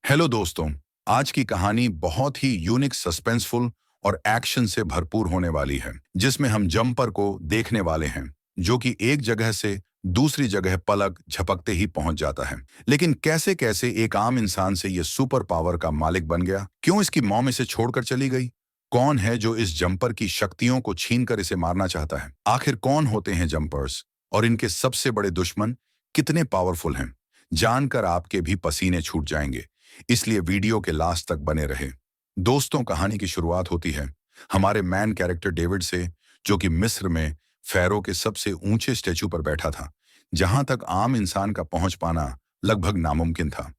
Hello दोस्तों। आज की कहानी बहुत ही यूनिक, सस्पेंसफुल और एक्शन से भरपूर होने वाली है, जिसमें हम जंपर को देखने वाले हैं, जो कि एक जगह से दूसरी जगह पलक झपकते ही पहुंच जाता है। लेकिन कैसे कैसे एक आम इंसान से ये सुपर पावर का मालिक बन गया? क्यों इसकी मॉम इसे छोड़कर चली गई? कौन है जो इस जंपर की शक्तियों को छीनकर इसे मारना चाहता है? आखिर कौन होते हैं जंपर्स और इनके सबसे बड़े दुश्मन कितने पावरफुल हैं? जानकर आपके भी पसीने छूट जाएंगे, इसलिए वीडियो के लास्ट तक बने रहे। दोस्तों, कहानी की शुरुआत होती है हमारे मैन कैरेक्टर डेविड से, जो कि मिस्र में फैरो के सबसे ऊंचे स्टैचू पर बैठा था, जहां तक आम इंसान का पहुंच पाना लगभग नामुमकिन था।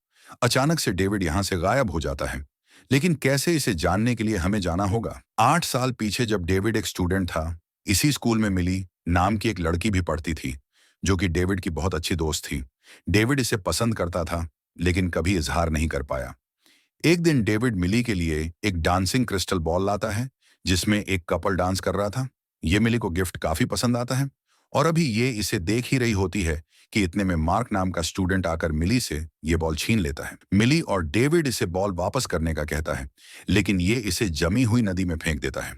अचानक से डेविड यहां से गायब हो जाता है, लेकिन कैसे, इसे जानने के लिए हमें जाना होगा 8 साल पीछे, जब डेविड एक स्टूडेंट था। इसी स्कूल में मिली नाम की एक लड़की भी पढ़ती थी, जो कि डेविड की बहुत अच्छी दोस्त थी। डेविड इसे पसंद करता था, लेकिन कभी इजहार नहीं कर पाया। एक दिन डेविड मिली के लिए एक डांसिंग क्रिस्टल बॉल लाता है, जिसमें एक कपल डांस कर रहा था। ये मिली को गिफ्ट काफी पसंद आता है, और अभी ये इसे देख ही रही होती है कि इतने में मार्क नाम का स्टूडेंट आकर मिली से ये बॉल छीन लेता है। मिली और डेविड इसे बॉल वापस करने का कहता है, लेकिन ये इसे जमी हुई नदी में फेंक देता है।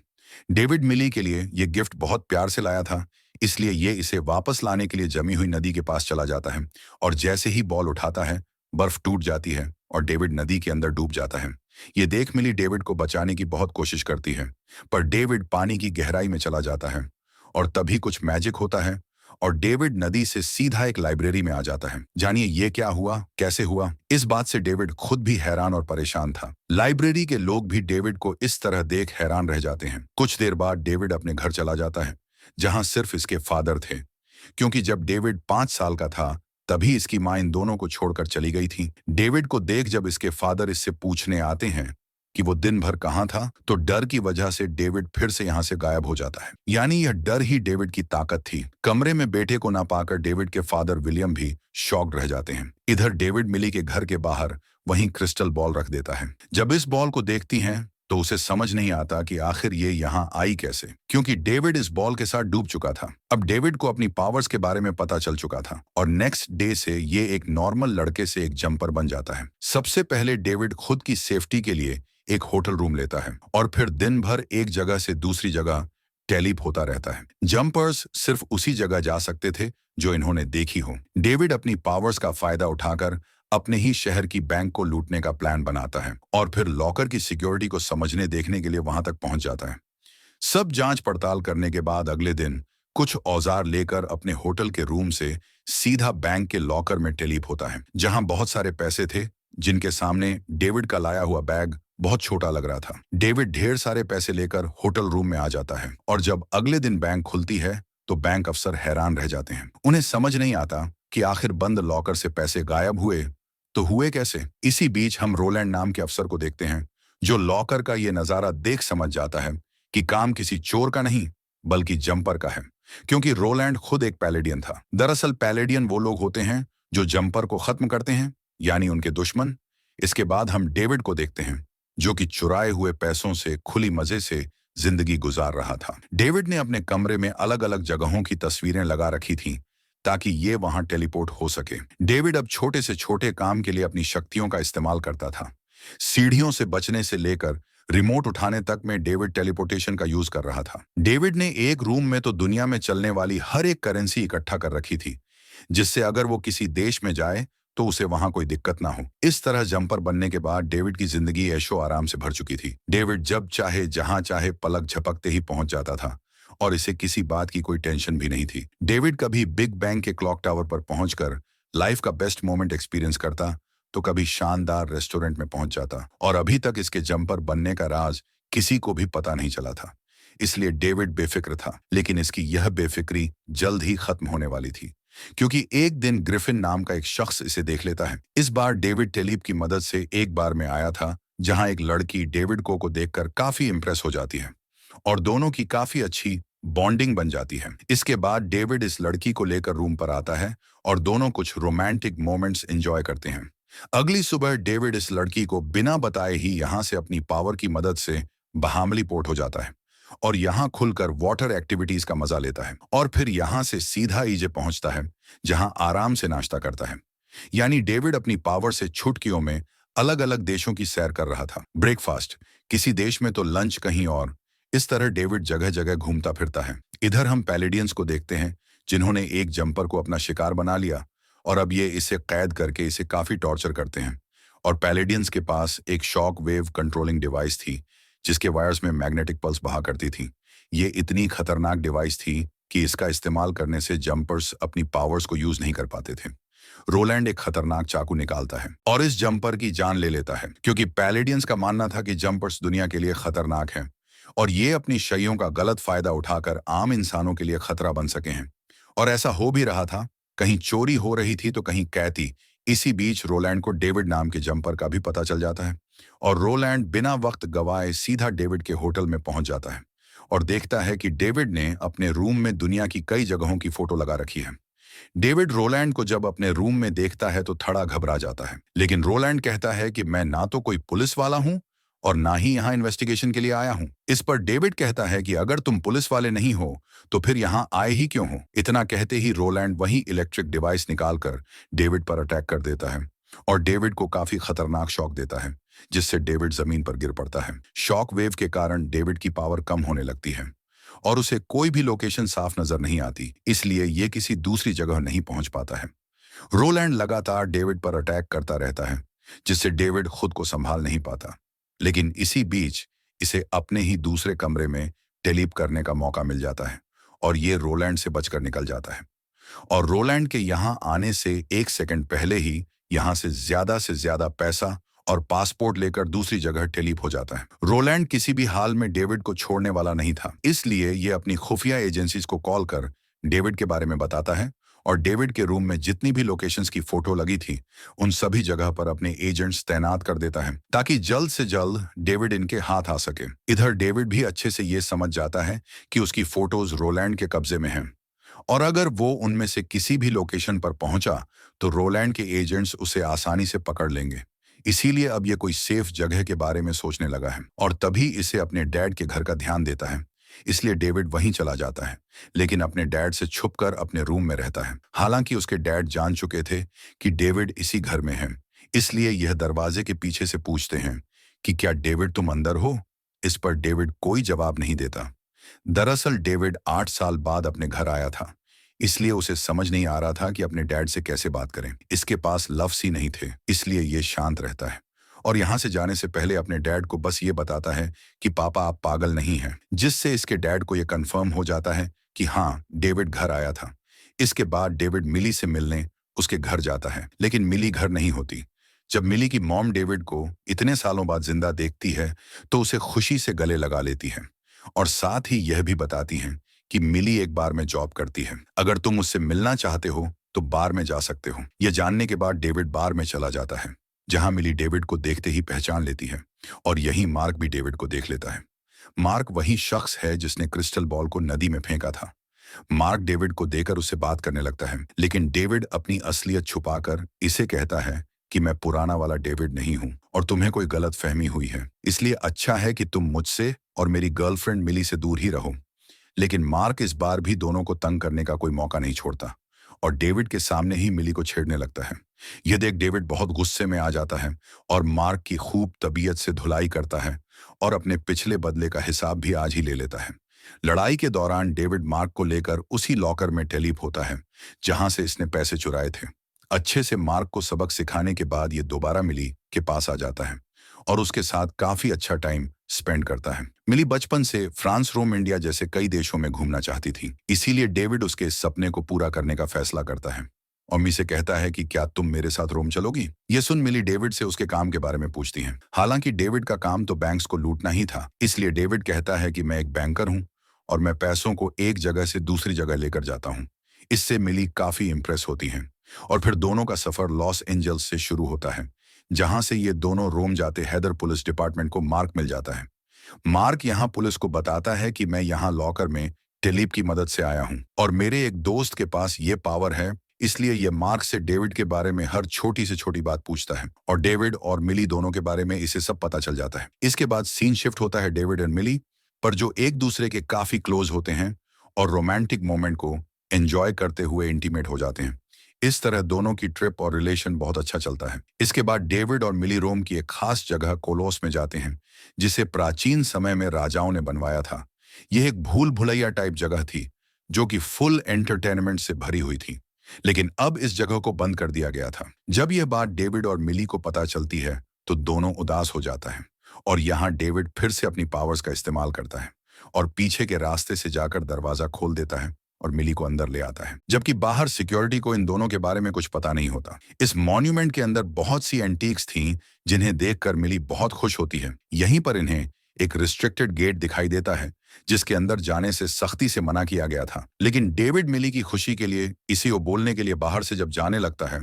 डेविड मिली के लिए ये गिफ्ट बहुत प्यार से लाया था, इसलिए ये इसे वापस लाने के लिए जमी हुई नदी के पास चला जाता है, और जैसे ही बॉल उठाता है, बर्फ टूट जाती है और डेविड नदी के अंदर डूब जाता है। ये देख मिली डेविड को बचाने की बहुत कोशिश करती है, पर डेविड पानी की गहराई में चला जाता है, और तभी कुछ मैजिक होता है और डेविड नदी से सीधा एक लाइब्रेरी में आ जाता है। जानिए ये क्या हुआ, कैसे हुआ? इस बात से डेविड खुद भी हैरान और परेशान था। लाइब्रेरी के लोग भी डेविड को इस तरह देख हैरान रह जाते हैं। कुछ देर बाद डेविड अपने घर चला जाता है, जहां सिर्फ इसके फादर थे, क्योंकि जब डेविड 5 साल का था, तभी इसकी मां इन दोनों को छोड़कर चली गई थी। डेविड को देख जब इसके फादर इससे पूछने आते हैं कि वो दिन भर कहाँ था, तो डर की वजह से डेविड फिर से यहाँ से गायब हो जाता है। यानी यह डर ही डेविड की ताकत थी। कमरे में बेटे को ना पाकर डेविड के फादर विलियम भी शॉक्ड रह जाते हैं। इधर डेविड मिली के घर के बाहर वहीं क्रिस्टल बॉल रख देता है। जब इस बॉल को देखती हैं, तो उसे समझ नहीं आता कि आखिर ये यहाँ आई कैसे, क्योंकि डेविड इस बॉल के साथ डूब चुका था। अब डेविड को अपनी पावर्स के बारे में पता चल चुका था, और नेक्स्ट डे से ये एक नॉर्मल लड़के से एक जंपर बन जाता है। सबसे पहले डेविड खुद की सेफ्टी के लिए एक होटल रूम लेता है, और फिर दिन भर एक जगह से दूसरी जगह टेलीप होता रहता है। जंपर्स सिर्फ उसी जगह जा सकते थे जो इन्होंने देखी हो। डेविड अपनी पावर्स का फायदा उठाकर अपने ही शहर की बैंक को लूटने का प्लान बनाता है, और फिर लॉकर की सिक्योरिटी को समझने देखने के लिए वहां तक पहुंच जाता है। सब जांच पड़ताल करने के बाद अगले दिन कुछ औजार लेकर अपने होटल के रूम से सीधा बैंक के लॉकर में टेलीप होता है, जहां बहुत सारे पैसे थे, जिनके सामने डेविड का लाया हुआ बैग बहुत छोटा लग रहा था। डेविड ढेर सारे पैसे लेकर होटल रूम में आ जाता है, और जब अगले दिन बैंक खुलती है, तो बैंक अफसर हैरान रह जाते हैं। उन्हें समझ नहीं आता कि आखिर बंद लॉकर से पैसे गायब हुए तो हुए कैसे। इसी बीच हम रोलैंड नाम के अफसर को देखते हैं, जो लॉकर का ये नजारा देख समझ जाता है कि काम किसी चोर का नहीं, बल्कि जंपर का है, क्योंकि रोलैंड खुद एक पैलेडियन था। दरअसल पैलेडियन वो लोग होते हैं जो जंपर को खत्म करते हैं, यानी उनके दुश्मन। इसके बाद हम डेविड को देखते हैं, जो कि चुराए हुए पैसों से खुली मजे से जिंदगी गुजार रहा था। डेविड ने अपने कमरे में अलग अलग जगहों की तस्वीरें लगा रखी थीं, ताकि ये वहां टेलीपोर्ट हो सके। डेविड अब छोटे से छोटे काम के लिए अपनी शक्तियों का इस्तेमाल करता था। सीढ़ियों से बचने से लेकर रिमोट उठाने तक में डेविड टेलीपोर्टेशन का यूज कर रहा था। डेविड ने एक रूम में तो दुनिया में चलने वाली हर एक करेंसी इकट्ठा कर रखी थी, जिससे अगर वो किसी देश में जाए तो उसे वहां कोई दिक्कत ना हो। इस तरह जंपर बनने के बाद डेविड की जिंदगी ऐशो आराम से भर चुकी थी। डेविड जब चाहे जहां चाहे पलक झपकते ही पहुंच जाता था, और इसे किसी बात की कोई टेंशन भी नहीं थी। डेविड कभी बिग बैंग के क्लॉक टावर पर पहुंचकर लाइफ का बेस्ट मोमेंट एक्सपीरियंस करता, तो कभी शानदार रेस्टोरेंट में पहुंच जाता, और अभी तक इसके जंपर बनने का राज किसी को भी पता नहीं चला था। इसलिए डेविड बेफिक्र था, लेकिन इसकी यह बेफिक्री जल्द ही खत्म होने वाली थी, क्योंकि एक दिन ग्रिफिन नाम का एक शख्स इसे देख लेता है। इस बार डेविड टेलीप की मदद से एक बार में आया था, जहां एक लड़की डेविड को देखकर काफी इंप्रेस हो जाती है, और दोनों की काफी अच्छी बॉन्डिंग बन जाती है। इसके बाद डेविड इस लड़की को लेकर रूम पर आता है, और दोनों कुछ रोमांटिक मोमेंट्स एंजॉय करते हैं। अगली सुबह डेविड इस लड़की को बिना बताए ही यहाँ से अपनी पावर की मदद से बहामली पोर्ट हो जाता है, और यहाँ खुलकर वाटर एक्टिविटीज का मजा लेता है, और फिर यहाँ से सीधा ईजे पहुंचता है, जहां आराम से नाश्ता करता है। यानी डेविड अपनी पावर से चुटकियों में अलग अलग देशों की सैर कर रहा था। ब्रेकफास्ट किसी देश में तो लंच कहीं और। इस तरह डेविड जगह जगह घूमता फिरता है। इधर हम पैलेडियंस को देखते हैं, जिन्होंने एक जंपर को अपना शिकार बना लिया और अब ये इसे कैद करके इसे काफी टॉर्चर करते हैं। और पैलेडियंस के पास एक शॉक वेव कंट्रोलिंग डिवाइस थी, जिसके वायर्स में मैग्नेटिक पल्स बहा करती थी। ये इतनी खतरनाक डिवाइस थी कि इसका इस्तेमाल करने से जंपर्स अपनी पावर्स को यूज नहीं कर पाते थे। रोलैंड एक खतरनाक चाकू निकालता है और इस जंपर की जान ले लेता है, क्योंकि पैलेडियंस का मानना था कि जंपर्स दुनिया के लिए खतरनाक हैं और ये अपनी शैयों का गलत फायदा उठाकर आम इंसानों के लिए खतरा बन सके हैं। और ऐसा हो भी रहा था। कहीं चोरी हो रही थी तो कहीं कैदी। इसी बीच रोलैंड को डेविड नाम के जंपर का भी पता चल जाता है और रोलैंड बिना वक्त गवाए सीधा डेविड के होटल में पहुंच जाता है और देखता है कि डेविड ने अपने रूम में दुनिया की कई जगहों की फोटो लगा रखी है। डेविड रोलैंड को जब अपने रूम में देखता है तो थोड़ा घबरा जाता है, लेकिन रोलैंड कहता है कि मैं ना तो कोई पुलिस वाला हूं और ना ही यहां इन्वेस्टिगेशन के लिए आया हूं। इस पर डेविड कहता है कि अगर तुम पुलिस वाले नहीं हो तो फिर यहां आए ही क्यों हो। इतना कहते ही रोलैंड वही इलेक्ट्रिक डिवाइस निकालकर डेविड पर अटैक कर देता है और डेविड को काफी खतरनाक शॉक देता है, जिससे डेविड जमीन पर गिर पड़ता है। शॉक वेव के कारण डेविड की पावर कम होने लगती है और उसे कोई भी लोकेशन साफ नजर नहीं आती, इसलिए ये किसी दूसरी जगह नहीं पहुंच पाता है। रोलैंड लगातार डेविड पर अटैक करता रहता है, जिससे डेविड खुद को संभाल नहीं पाता। लेकिन इसी बीच इसे अपने ही दूसरे कमरे में टेलीप करने का मौका मिल जाता है और ये रोलैंड से बचकर निकल जाता है। और रोलैंड के यहाँ आने से 1 सेकंड पहले ही यहाँ से ज्यादा पैसा और पासपोर्ट लेकर दूसरी जगह टेलीप हो जाता है। रोलैंड किसी भी हाल में डेविड को छोड़ने वाला नहीं था, इसलिए ये अपनी खुफिया एजेंसीज को कॉल कर डेविड के बारे में बताता है और डेविड के रूम में जितनी भी लोकेशंस की फोटो लगी थी उन सभी जगह पर अपने एजेंट्स तैनात कर देता है, ताकि जल्द से जल्द डेविड इनके हाथ आ सके। इधर डेविड भी अच्छे से ये समझ जाता है कि उसकी फोटोज रोलैंड के कब्जे में हैं और अगर वो उनमें से किसी भी लोकेशन पर पहुंचा तो रोलैंड के एजेंट्स उसे आसानी से पकड़ लेंगे। इसीलिए अब ये कोई सेफ जगह के बारे में सोचने लगा है और तभी इसे अपने डैड के घर का ध्यान देता है। इसलिए डेविड वहीं चला जाता है, लेकिन अपने डैड से छुपकर अपने रूम में रहता है। हालांकि उसके डैड जान चुके थे कि डेविड इसी घर में है, इसलिए यह दरवाजे के पीछे से पूछते हैं कि क्या डेविड तुम अंदर हो। इस पर डेविड कोई जवाब नहीं देता। दरअसल डेविड 8 साल बाद अपने घर आया था, इसलिए उसे समझ नहीं आ रहा था कि अपने डैड से कैसे बात करें। इसके पास लफ्ज़ ही नहीं थे, इसलिए ये शांत रहता है और यहाँ से जाने से पहले अपने डैड को बस ये बताता है कि पापा आप पागल नहीं हैं, जिससे इसके डैड को ये कंफर्म हो जाता है कि हाँ, डेविड घर आया था। इसके बाद डेविड मिली से मिलने उसके घर जाता है, लेकिन मिली घर नहीं होती। जब मिली की मॉम डेविड को इतने सालों बाद जिंदा देखती है तो उसे खुशी से गले लगा लेती है और साथ ही यह भी बताती हैं कि मिली एक बार में जॉब करती है। अगर तुम उससे मिलना चाहते हो तो बार में जा सकते हो। यह जानने के बाद डेविड बार में चला जाता है, जहां मिली डेविड को देखते ही पहचान लेती है और यही मार्क भी डेविड को देख लेता है। मार्क वही शख्स है जिसने क्रिस्टल बॉल को नदी में फेंका था। मार्क डेविड को देकर उससे बात करने लगता है, लेकिन डेविड अपनी असलियत छुपाकर इसे कहता है कि मैं पुराना वाला डेविड नहीं हूं और तुम्हें कोई गलत फहमी हुई है, इसलिए अच्छा है कि तुम मुझसे और मेरी गर्लफ्रेंड मिली से दूर ही रहो। लेकिन मार्क इस बार भी दोनों को तंग करने का कोई मौका नहीं छोड़ता और डेविड के सामने ही मिली को छेड़ने लगता है। यह देख डेविड बहुत गुस्से में आ जाता है और मार्क की खूब तबीयत से धुलाई करता है और अपने पिछले बदले का हिसाब भी आज ही ले लेता है। लड़ाई के दौरान डेविड मार्क को लेकर उसी लॉकर में टेलीप होता है जहां से इसने पैसे चुराए थे। अच्छे से मार्क को सबक सिखाने के बाद ये दोबारा मिली के पास आ जाता है और उसके साथ काफी अच्छा टाइम स्पेंड करता है। मिली बचपन से फ्रांस, रोम, इंडिया जैसे कई देशों में घूमना चाहती थी, इसीलिए डेविड उसके इस सपने को पूरा करने का फैसला करता है और मी से कहता है कि क्या तुम मेरे साथ रोम चलोगी। ये सुन मिली डेविड से उसके काम के बारे में पूछती है। हालांकि डेविड का काम तो बैंक्स को लूटना ही था, इसलिए डेविड कहता है कि मैं एक बैंकर हूं और मैं पैसों को एक जगह से दूसरी जगह लेकर जाता हूं। इससे मिली काफी इंप्रेस होती है और फिर दोनों का सफर लॉस एंजल्स से शुरू होता है, जहां से ये दोनों रोम जाते हैदर पुलिस डिपार्टमेंट को मार्क मिल जाता है। मार्क यहाँ पुलिस को बताता है कि मैं यहाँ लॉकर में टेलीप की मदद से आया हूँ और मेरे एक दोस्त के पास ये पावर है, इसलिए ये मार्क से डेविड के बारे में हर छोटी से छोटी बात पूछता है और डेविड और मिली दोनों के बारे में इसे सब पता चल जाता है। इसके बाद सीन शिफ्ट होता है डेविड एंड मिली पर, जो एक दूसरे के काफी क्लोज होते हैं और रोमांटिक मोमेंट को एंजॉय करते हुए इंटीमेट हो जाते हैं। इस तरह दोनों की ट्रिप और रिलेशन बहुत अच्छा चलता है। इसके बाद डेविड और मिली रोम की एक खास जगह कोलोस में जाते हैं, जिसे प्राचीन समय में राजाओं ने बनवाया था। यह एक भूल भुलैया टाइप जगह थी, जो कि फुल एंटरटेनमेंट से भरी हुई थी। लेकिन अब इस जगह को बंद कर दिया गया था। जब यह बात डेविड और मिली को पता चलती है, तो दोनों उदास हो जाता है और यहाँ डेविड फिर से अपनी पावर्स का इस्तेमाल करता है और पीछे के रास्ते से जाकर दरवाजा खोल देता है और मिली को अंदर ले आता है, जबकि बाहर सिक्योरिटी को इन दोनों के बारे में कुछ पता नहीं होता। इस मॉन्यूमेंट के अंदर बहुत सी एंटीक्स थीं, जिन्हें देखकर मिली बहुत खुश होती है। यहीं पर इन्हें एक रिस्ट्रिक्टेड गेट दिखाई देता है, जिसके अंदर जाने से सख्ती से मना किया गया था। लेकिन डेविड मिली की खुशी के लिए इसी को बोलने के लिए बाहर से जब जाने लगता है,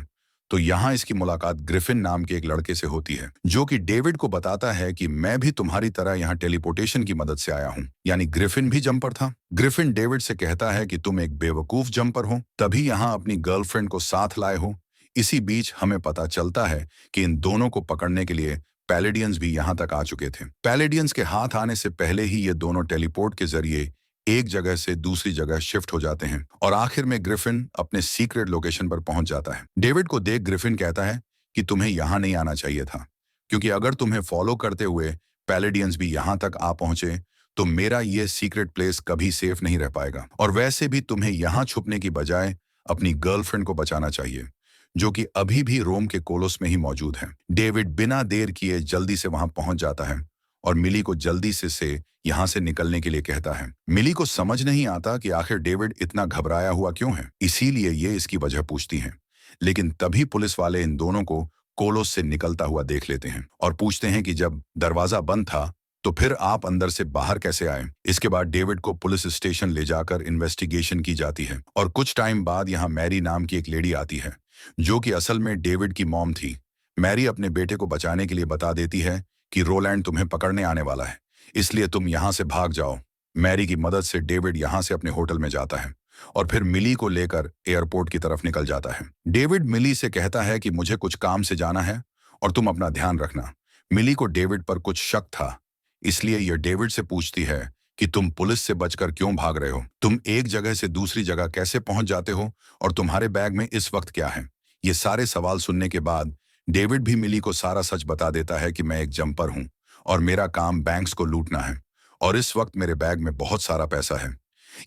तो यहाँ इसकी मुलाकात ग्रिफिन नाम के एक लड़के से होती है, जो कि डेविड को बताता है कि मैं भी तुम्हारी तरह यहाँ टेलीपोर्टेशन की मदद से आया हूँ। यानी ग्रिफिन भी जंपर था। ग्रिफिन डेविड से कहता है कि तुम एक बेवकूफ जंपर हो, तभी यहाँ अपनी गर्लफ्रेंड को साथ लाए हो। इसी बीच हमें पता चलता है कि इन दोनों को पकड़ने के लिए पैलेडियंस भी यहाँ तक आ चुके थे। पैलेडियंस के हाथ आने से पहले ही ये दोनों टेलीपोर्ट के जरिए एक जगह से दूसरी जगह शिफ्ट हो जाते हैं और आखिर में ग्रिफिन अपने सीक्रेट लोकेशन पर पहुंच जाता है। डेविड को देख ग्रिफिन कहता है कि तुम्हें यहाँ नहीं आना चाहिए था, क्योंकि अगर तुम्हें फॉलो करते हुए पैलेडियंस भी यहाँ तक आ पहुंचे, तो मेरा ये सीक्रेट प्लेस कभी सेफ नहीं रह पाएगा। और वैसे भी तुम्हें यहाँ छुपने की बजाय अपनी गर्लफ्रेंड को बचाना चाहिए, जो कि अभी भी रोम के कोलोस में ही मौजूद है। डेविड बिना देर किए जल्दी से वहां पहुंच जाता है और मिली को जल्दी से यहाँ से निकलने के लिए कहता है। मिली को समझ नहीं आता कि आखिर डेविड इतना घबराया हुआ क्यों है, इसीलिए ये इसकी वजह पूछती हैं। लेकिन तभी पुलिस वाले इन दोनों को कोलोस से निकलता हुआ देख लेते हैं और पूछते हैं कि जब दरवाजा बंद था, तो फिर आप अंदर से बाहर कैसे आए। इसके बाद डेविड को पुलिस स्टेशन ले जाकर इन्वेस्टिगेशन की जाती है और कुछ टाइम बाद यहाँ मैरी नाम की एक लेडी आती है, जो कि असल में डेविड की मॉम थी। मैरी अपने बेटे को बचाने के लिए बता देती है कि रोलैंड तुम्हें पकड़ने आने वाला है, इसलिए तुम यहाँ से भाग जाओ। मैरी की मदद से डेविड यहाँ से अपने होटल में जाता है और फिर मिली को लेकर एयरपोर्ट की तरफ निकल जाता है। डेविड मिली से कहता है कि मुझे कुछ काम से जाना है और तुम अपना ध्यान रखना। मिली को डेविड पर कुछ शक था, इसलिए यह डेविड से पूछती है कि तुम पुलिस से बचकर क्यों भाग रहे हो, तुम एक जगह से दूसरी जगह कैसे पहुंच जाते हो और तुम्हारे बैग में इस वक्त क्या है। ये सारे सवाल सुनने के बाद डेविड भी मिली को सारा सच बता देता है कि मैं एक जंपर हूं और मेरा काम बैंक्स को लूटना है और इस वक्त मेरे बैग में बहुत सारा पैसा है।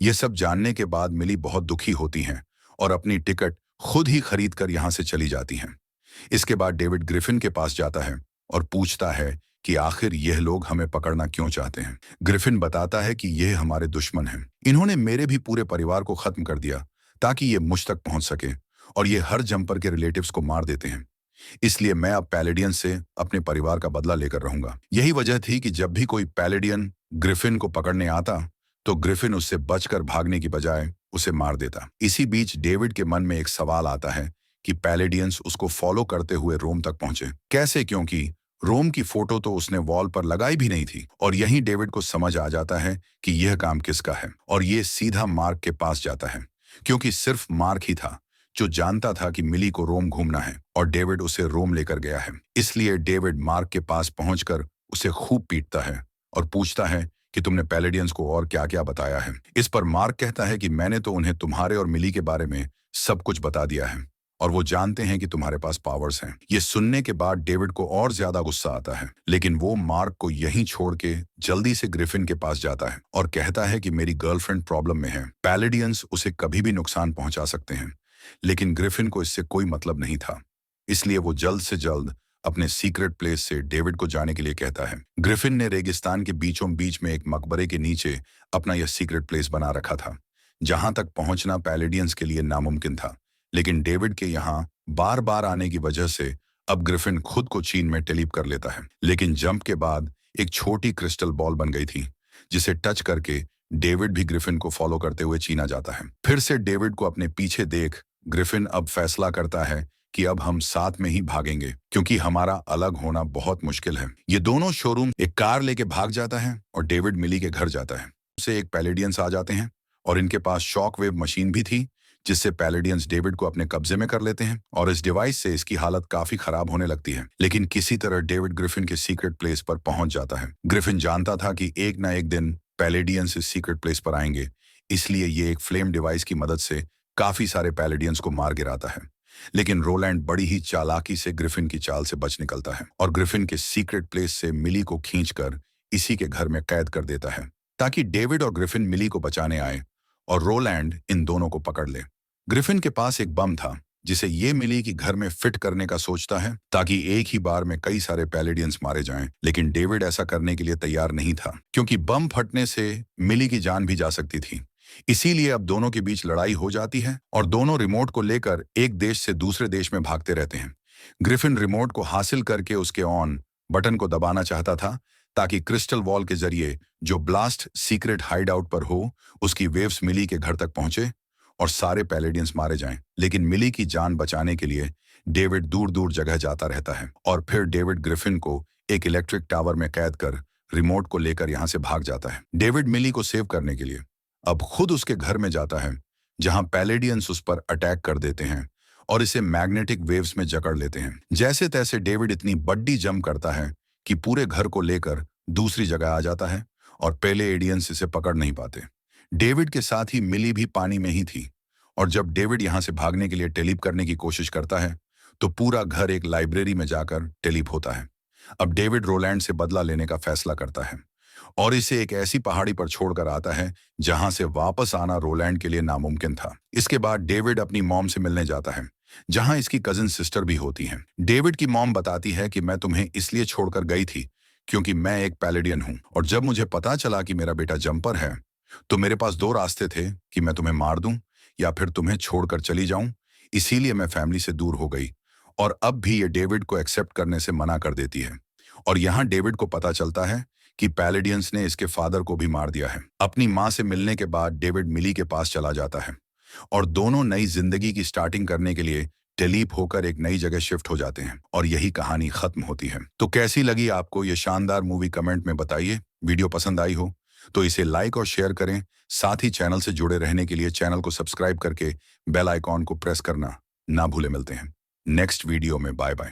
ये सब जानने के बाद मिली बहुत दुखी होती हैं और अपनी टिकट खुद ही खरीद कर यहाँ से चली जाती हैं। इसके बाद डेविड ग्रिफिन के पास जाता है और पूछता है कि आखिर यह लोग हमें पकड़ना क्यों चाहते हैं। ग्रिफिन बताता है कि यह हमारे दुश्मन हैं। इन्होंने मेरे भी पूरे परिवार को खत्म कर दिया ताकि ये मुझ तक पहुंच सके और ये हर जंपर के रिलेटिव्स को मार देते हैं। इसलिए मैं अब पैलेडियन से अपने परिवार का बदला लेकर रहूंगा। यही वजह थी कि जब भी कोई पैलेडियन ग्रिफिन को पकड़ने आता, तो ग्रिफिन उससे बचकर भागने की बजाय उसे मार देता। इसी बीच डेविड के मन में एक सवाल आता है कि पैलेडियंस उसको फॉलो करते हुए रोम तक पहुंचे कैसे, क्योंकि रोम की फोटो तो उसने वॉल पर लगाई भी नहीं थी। और यहीं डेविड को समझ आ जाता है कि यह काम किसका है और ये सीधा मार्क के पास जाता है, क्योंकि सिर्फ मार्क ही था जो जानता था कि मिली को रोम घूमना है और डेविड उसे रोम लेकर गया है। इसलिए डेविड मार्क के पास पहुंचकर उसे खूब पीटता है और पूछता है कि तुमने पैलेडियंस को और क्या क्या बताया है। इस पर मार्क कहता है कि मैंने तो उन्हें तुम्हारे और मिली के बारे में सब कुछ बता दिया है और वो जानते हैं कि तुम्हारे पास पावर्स हैं। ये सुनने के बाद डेविड को और ज्यादा गुस्सा आता है, लेकिन वो मार्क को यहीं छोड़ के जल्दी से ग्रिफिन के पास जाता है और कहता है कि मेरी गर्लफ्रेंड प्रॉब्लम में है, पैलेडियंस उसे कभी भी नुकसान पहुंचा सकते हैं। लेकिन ग्रिफिन को इससे कोई मतलब नहीं था, इसलिए वो जल्द से जल्द अपने सीक्रेट प्लेस से डेविड को जाने के लिए कहता है। ग्रिफिन ने रेगिस्तान के बीचों बीच में एक मकबरे के नीचे अपना यह सीक्रेट प्लेस बना रखा था, जहां तक पहुंचना पैलेडियंस के लिए नामुमकिन था। लेकिन डेविड के यहाँ बार बार आने की वजह से अब ग्रिफिन खुद को चीन में टेलीप कर लेता है। लेकिन जंप के बाद एक छोटी क्रिस्टल बॉल बन गई थी, जिसे टच करके डेविड भी ग्रिफिन को फॉलो करते हुए चीना जाता है। फिर से डेविड को अपने पीछे देख ग्रिफिन अब फैसला करता है कि अब हम साथ में ही भागेंगे, क्योंकि हमारा अलग होना बहुत मुश्किल है। ये दोनों शोरूम एक कार लेके भाग जाता है और डेविड मिली के घर जाता है। उसे एक पैलेडियंस आ जाते हैं और इनके पास शॉक वेव मशीन भी थी, जिससे पैलेडियंस डेविड को अपने कब्जे में कर लेते हैं और इस डिवाइस से इसकी हालत काफी खराब होने लगती है। लेकिन किसी तरह डेविड ग्रिफिन के सीक्रेट प्लेस पर पहुंच जाता है। ग्रिफिन जानता था कि एक ना एक दिन पैलेडियंस इस सीक्रेट प्लेस पर आएंगे, इसलिए ये एक फ्लेम डिवाइस की मदद से काफी सारे पैलेडियंस को मार गिराता है। लेकिन रोलैंड बड़ी ही चालाकी से ग्रिफिन की चाल से बच निकलता है और ग्रिफिन के सीक्रेट प्लेस से मिली को खींचकर इसी के घर में कैद कर देता है ताकि डेविड और ग्रिफिन मिली को बचाने आए और रोलैंड इन दोनों को पकड़ ले। ग्रिफिन के पास एक बम था जिसे ये मिली कि घर में फिट करने का सोचता है ताकि एक ही बार में कई सारे पैलेडियंस मारे जाएं, लेकिन डेविड ऐसा करने के लिए तैयार नहीं था क्योंकि बम फटने से मिली की जान भी जा सकती थी। इसीलिए अब दोनों के बीच लड़ाई हो जाती है और दोनों रिमोट को लेकर एक देश से दूसरे देश में भागते रहते हैं। ग्रिफिन रिमोट को हासिल करके उसके ऑन बटन को दबाना चाहता था ताकि क्रिस्टल वॉल के जरिए जो ब्लास्ट सीक्रेट हाइड आउट पर हो उसकी वेव्स मिली के घर तक पहुंचे और सारे पैलेडियंस मारे जाएं। लेकिन मिली की जान बचाने के लिए डेविड दूर दूर जगह जाता रहता है और फिर डेविड ग्रिफिन को एक इलेक्ट्रिक टावर में कैद कर रिमोट को लेकर यहां से भाग जाता है। डेविड मिली को सेव करने के लिए अब खुद उसके घर में जाता है जहां पैलेडियंस उस पर अटैक कर देते हैं और इसे मैग्नेटिक वेव्स में जकड़ लेते हैं। जैसे तैसे डेविड इतनी बड्डी जंप करता है कि पूरे घर को लेकर दूसरी जगह आ जाता है और पहले एडियंस इसे पकड़ नहीं पाते। डेविड के साथ ही मिली भी पानी में ही थी और जब डेविड यहां से भागने के लिए टेलीप करने की कोशिश करता है तो पूरा घर एक लाइब्रेरी में जाकर टेलीप होता है। अब डेविड रोलैंड से बदला लेने का फैसला करता है और इसे एक ऐसी पहाड़ी पर छोड़कर आता है जहां से वापस आना रोलैंड के लिए नामुमकिन था। इसके बाद डेविड अपनी मॉम से मिलने जाता है जहां इसकी कजिन सिस्टर भी होती हैं। डेविड की मॉम बताती है कि मैं तुम्हें इसलिए छोड़कर गई थी क्योंकि मैं एक पैलेडियन हूं और जब मुझे पता चला कि मेरा बेटा जंपर है तो मेरे पास दो रास्ते थे कि मैं तुम्हें मार दूं या फिर तुम्हें छोड़कर चली जाऊं। इसीलिए मैं फैमिली से दूर हो गई और अब भी ये डेविड को एक्सेप्ट करने से मना कर देती है और यहाँ डेविड को पता चलता है कि पैलेडियंस ने इसके फादर को भी मार दिया है। अपनी माँ से मिलने के बाद डेविड मिली के पास चला जाता है और दोनों नई जिंदगी की स्टार्टिंग करने के लिए टेलीप होकर एक नई जगह शिफ्ट हो जाते हैं और यही कहानी खत्म होती है। तो कैसी लगी आपको ये शानदार मूवी कमेंट में बताइए। वीडियो पसंद आई हो तो इसे लाइक और शेयर करें। साथ ही चैनल से जुड़े रहने के लिए चैनल को सब्सक्राइब करके बेल आइकॉन को प्रेस करना ना भूले। मिलते हैं नेक्स्ट वीडियो में। Bye bye.